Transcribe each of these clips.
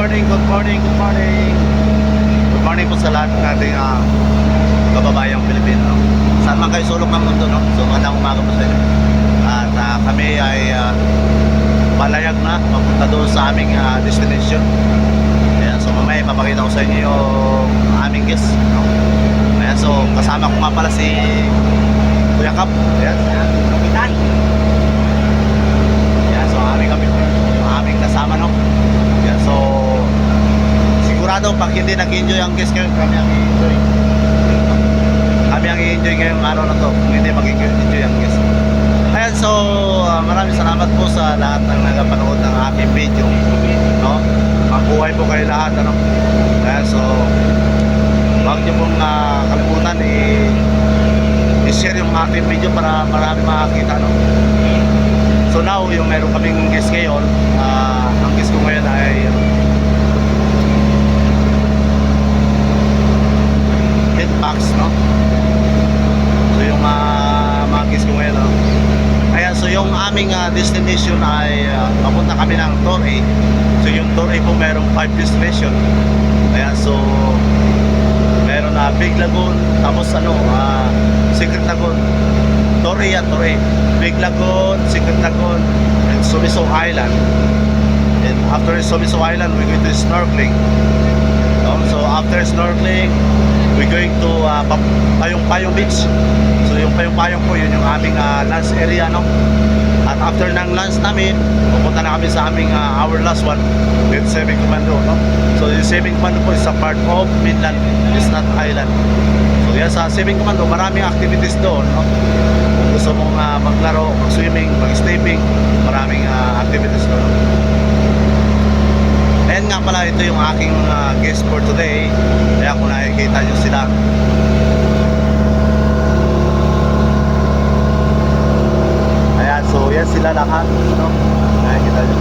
morning, good morning, good morning. Good morning po sa lahat ng ating kababayang Pilipino. Saan man kayo sulok ng mundo, no? So magandang umaga po sa inyo. At kami ay palayag na papunta doon sa aming destination. Ayan, so mamaya papakita ko sa inyo yung aming guest, no? Ayan, so kasama ko nga pala si Kuya Kap. Ayan, kapitan. Ayan, so aming kasama, no? Ayan, so sigurado pag hindi nag-enjoy ang guest ngayon, kami ang i-enjoy. Kami ang i-enjoy ngayong araw na to kung hindi mag-enjoy ang guest. Ayan, so maraming salamat po sa lahat ng nagapanood ng aking video, no? Mabuhay po kayo lahat, ano? Ayan, so huwag niyo pong kalimutan i-share yung aking video para marami makakita, no? So now, yung meron kaming guest ngayon, ang guest ko ngayon ay Hitbox, no? So yung mga guest ko ngayon, no? Ayan, so yung aming destination ay papunta kami ng Tour A. So yung Tour A po merong 5 destination. Ayan, so meron na Big Lagoon, tapos Secret Lagoon, Tour A, Tour A, Big Lagoon, Secret Lagoon, and Sumiso Island. And after Sumiso Island, we're going to snorkeling. So after snorkeling, we're going to Payong Beach. So yung Payong po, yun yung aming lunch area, no? At after ng lunch namin, pupunta na kami sa aming our last one with Saving Commando, no? So yung Saving Commando po is a part of Mainland, is not island. So yan, sa Saving Commando, maraming activities doon, no? Kung gusto mong maglaro, mag-swimming, mag-stepping, maraming activities doon, no? Ayan nga pala, ito yung aking guest for today. Kaya kung nakikita nyo sila, ayan, so yan sila lahat, no? Nakikita nyo.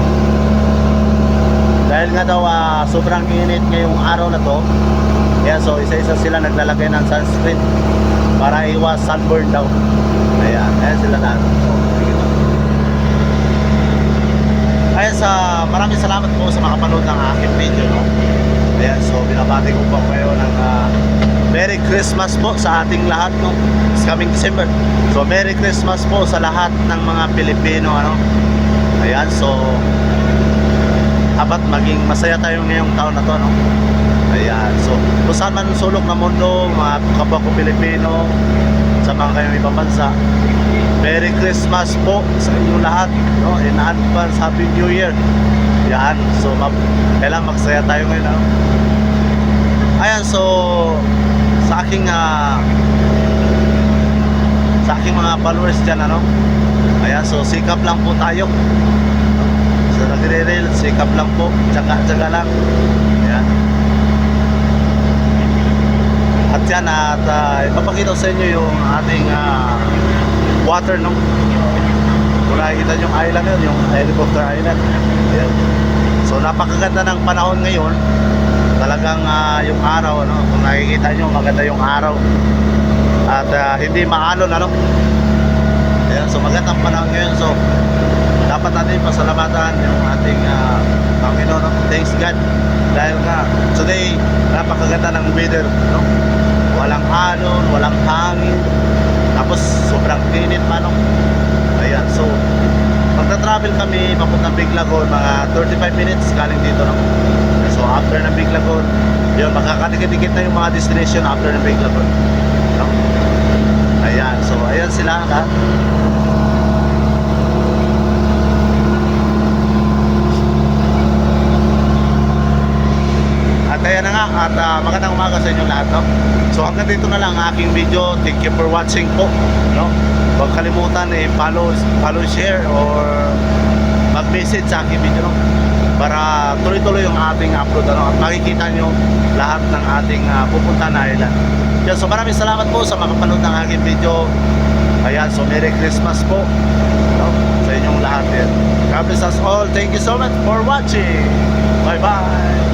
Dahil nga daw sobrang init ngayong araw na to, ayan, so isa-isa sila naglalagay ng sunscreen para iwas sunburn daw. Ayan, ayan sila lahat. So, ayan, maraming salamat po sa makapanood ng aking video, no? Ayan, so binabati ko po kayo ng Merry Christmas po sa ating lahat, no? It's coming December. So Merry Christmas po sa lahat ng mga Pilipino, ano? Ayan, so dapat maging masaya tayo ngayong taon na to, no? Ayan, so kung saan man sulok ng mundo, mga kapwa ko Pilipino, sa mga kayong ibang bansa, Merry Christmas po sa inyo lahat, no? In advance, Happy New Year. Yan, so kailangan magsaya tayo ngayon, no? Ayan, so sa aking mga followers dyan, ano? Ayan, so sikap lang po tayo, no? So nagre-rail, sikap lang po, tsaga lang. Ayan. At yan, ipapakita ko sa inyo yung ating water, no? Kung nakikita yung island yun, yung helicopter island. Ayan. So napakaganda ng panahon ngayon. Talagang yung araw, ano? Kung nakikita nyo, maganda yung araw. At hindi maalon, ano? Ayan, so magandang panahon ngayon. So dapat natin pasalamatan yung ating Panginoon, no? Thanks God. Dahil nga today napakaganda ng weather, no? Walang alon, walang hangin, tapos sobrang init pa, no? Ayan, so magta-travel kami papuntang Big Lagoon, mga 35 minutes galing dito, no? So after ng Big Lagoon, yun, makakadikit-dikit na yung mga destination after ng Big Lagoon, no? Ayan, so ayan sila, ha? At ayan na nga, at magandang umaga sa inyo lahat, no? So hanggang dito na lang ang aking video. Thank you for watching po, no? Huwag kalimutan follow, share, or mag-message sa aking video, no? Para tuloy-tuloy yung ating upload, ano? At makikita nyo lahat ng ating pupunta na island. Yan, so maraming salamat po sa makapanood ng aking video. Ayan, so Merry Christmas po, no? Sa inyong lahat yan. God bless us all. Thank you so much for watching. Bye bye.